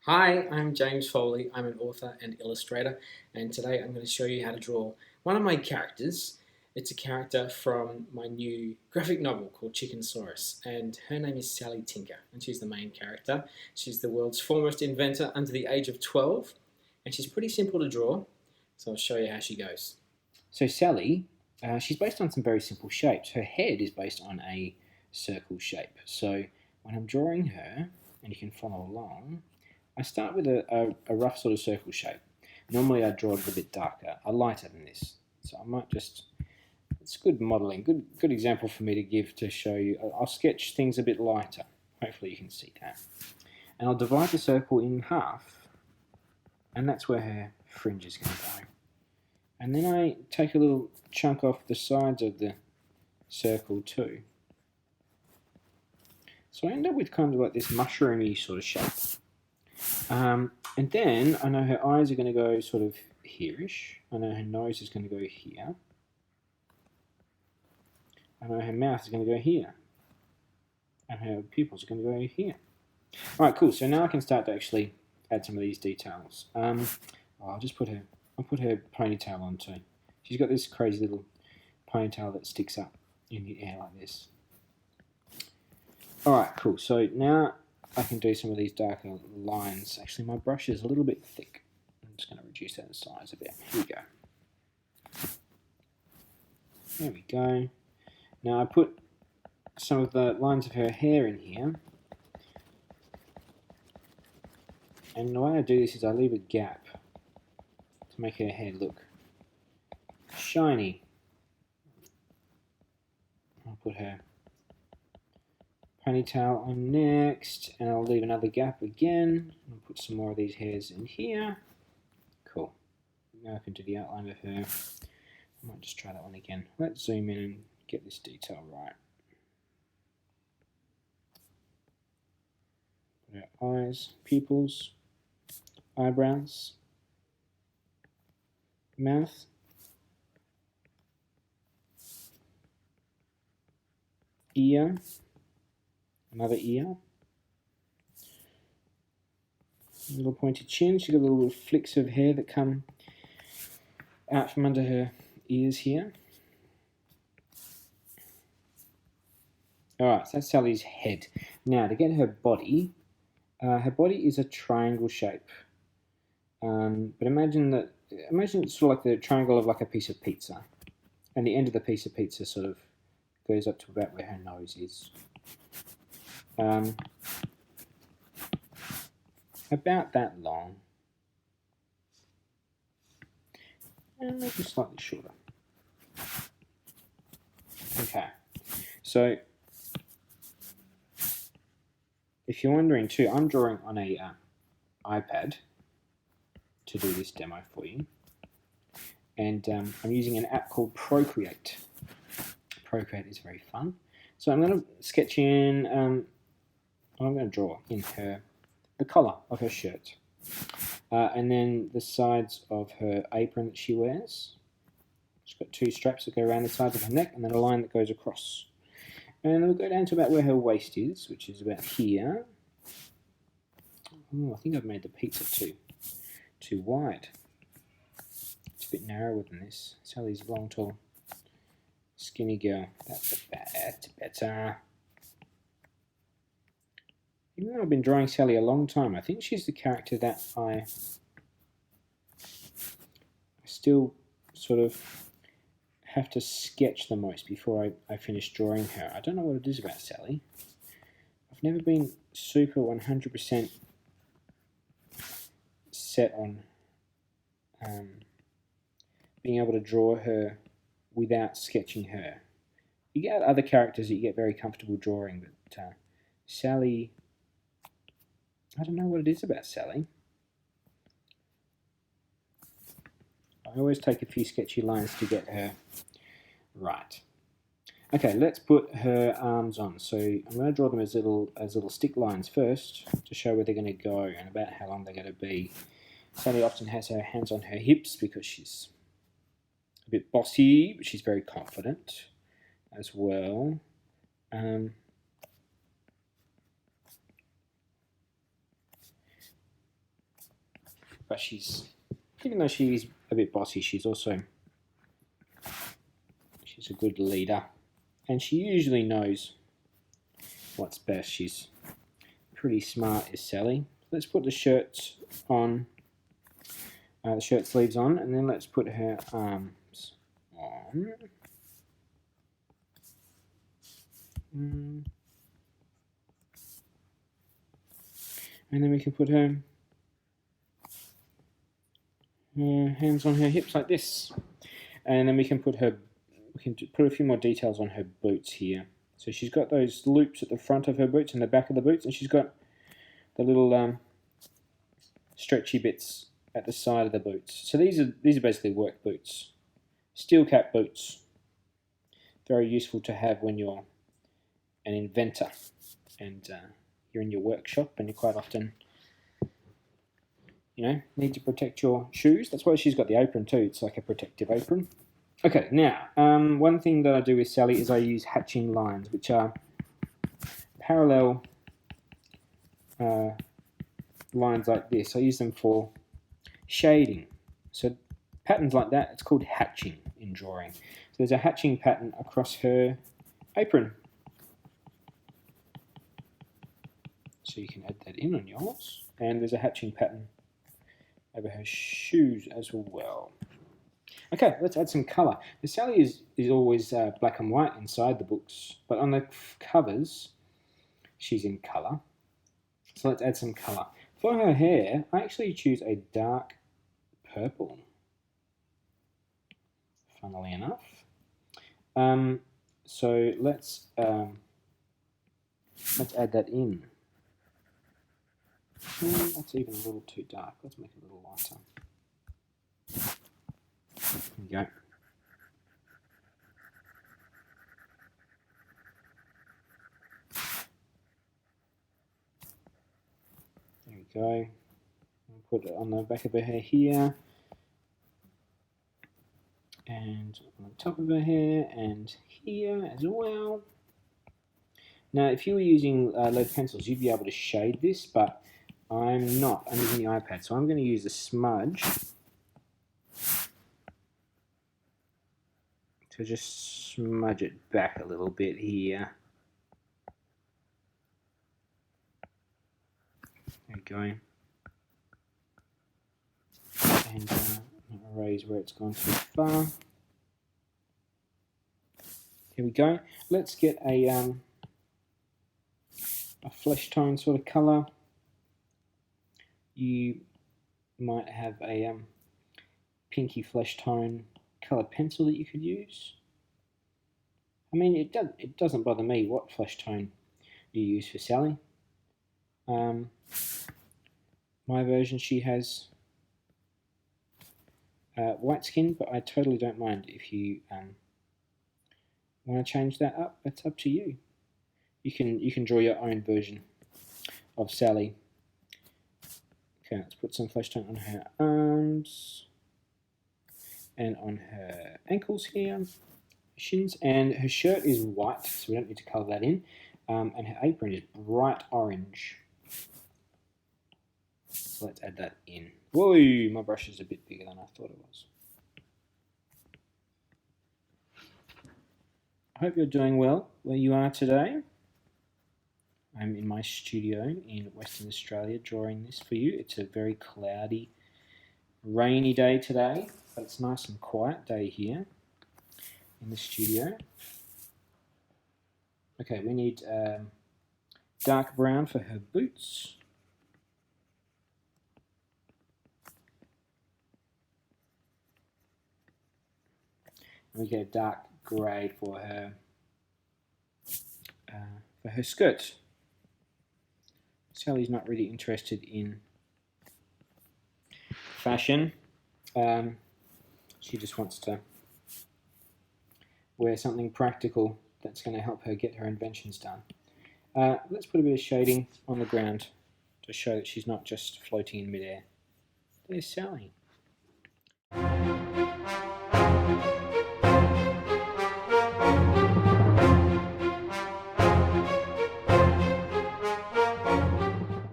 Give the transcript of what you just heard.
Hi, I'm James Foley. I'm an author and illustrator, and today I'm going to show you how to draw one of my characters. It's a character from my new graphic novel called Chickensaurus, and her name is Sally Tinker, and she's the main character. She's the world's foremost inventor under the age of 12, and she's pretty simple to draw, so I'll show you how she goes. So Sally, she's based on some very simple shapes. Her head is based on a circle shape. So when I'm drawing her, and you can follow along, I start with a rough sort of circle shape. Normally I draw it a little bit darker, lighter than this. So I might just, it's good modelling, good example for me to give to show you. I'll sketch things a bit lighter. Hopefully you can see that. And I'll divide the circle in half, and that's where her fringe is going to go. And then I take a little chunk off the sides of the circle too. So I end up with kind of like this mushroomy sort of shape. And then I know her eyes are going to go sort of here-ish. I know her nose is going to go here. I know her mouth is going to go here. And her pupils are going to go here. Alright, cool. So now I can start to actually add some of these details. I'll put her ponytail on too. She's got this crazy little ponytail that sticks up in the air like this. Alright, cool. So now I can do some of these darker lines. Actually, my brush is a little bit thick. I'm just going to reduce that in size a bit. Here we go. There we go. Now I put some of the lines of her hair in here. And the way I do this is I leave a gap to make her hair look shiny. I'll put her ponytail on next, and I'll leave another gap again. I'll put some more of these hairs in here. Cool. Now I can do the outline of her. I might just try that one again. Let's zoom in and get this detail right. Put her eyes, pupils, eyebrows, mouth, ear, another ear, a little pointed chin. She's got little flicks of hair that come out from under her ears here. Alright, so that's Sally's head. Now to get her body is a triangle shape. But imagine it's sort of like the triangle of like a piece of pizza. And the end of the piece of pizza sort of goes up to about where her nose is. About that long. And maybe slightly shorter. Okay. So, if you're wondering too, I'm drawing on a iPad to do this demo for you. And I'm using an app called Procreate. Procreate is very fun. So I'm going to sketch in, I'm going to draw in the collar of her shirt. And then the sides of her apron that she wears. She's got two straps that go around the sides of her neck, and then a line that goes across. And we'll go down to about where her waist is, which is about here. Oh, I think I've made the pizza too wide. It's a bit narrower than this. Sally's long, tall, skinny girl. That's better. Even though I've been drawing Sally a long time, I think she's the character that I still sort of have to sketch the most before I finish drawing her. I don't know what it is about Sally. I've never been super 100% set on being able to draw her without sketching her. You get other characters that you get very comfortable drawing, but Sally, I don't know what it is about Sally. I always take a few sketchy lines to get her right. Okay, let's put her arms on. So I'm going to draw them as little stick lines first to show where they're going to go and about how long they're going to be. Sally often has her hands on her hips because she's a bit bossy, but she's very confident as well. but even though she's a bit bossy, she's a good leader, and she usually knows what's best. She's pretty smart, is Sally. Let's put the shirts on, the shirt sleeves on, and then let's put her arms on. And then we can put her hands on her hips like this, and then we can put a few more details on her boots here. So she's got those loops at the front of her boots and the back of the boots, and she's got the little stretchy bits at the side of the boots. So these are basically work boots, steel cap boots. Very useful to have when you're an inventor and you're in your workshop, and you quite often, need to protect your shoes. That's why she's got the apron too. It's like a protective apron. Okay, now, one thing that I do with Sally is I use hatching lines, which are parallel lines like this. I use them for shading. So patterns like that, it's called hatching in drawing. So there's a hatching pattern across her apron. So you can add that in on yours. And there's a hatching pattern over her shoes as well. Okay, let's add some colour. The Sally is always black and white inside the books, but on the covers, she's in colour. So let's add some colour. For her hair, I actually choose a dark purple, funnily enough. So let's add that in. That's even a little too dark. Let's make it a little lighter. There we go. There we go. I'll put it on the back of her hair here, and on the top of her hair, and here as well. Now, if you were using lead pencils, you'd be able to shade this, but I'm not. I'm using the iPad, so I'm going to use a smudge to just smudge it back a little bit here. There we go. And erase where it's gone too far. Here we go. Let's get a flesh tone sort of colour. You might have a pinky flesh tone colour pencil that you could use. I mean, it doesn't bother me what flesh tone you use for Sally. My version, she has white skin, but I totally don't mind if you want to change that up. That's up to you. You can draw your own version of Sally. Okay, let's put some flesh tone on her arms and on her ankles here, shins, and her shirt is white, so we don't need to colour that in, and her apron is bright orange. So let's add that in. Whoa, my brush is a bit bigger than I thought it was. I hope you're doing well where you are today. I'm in my studio in Western Australia drawing this for you. It's a very cloudy, rainy day today, but it's a nice and quiet day here in the studio. Okay, we need dark brown for her boots. And we get a dark grey for her skirt. Sally's not really interested in fashion. She just wants to wear something practical that's going to help her get her inventions done. Let's put a bit of shading on the ground to show that she's not just floating in midair. There's Sally.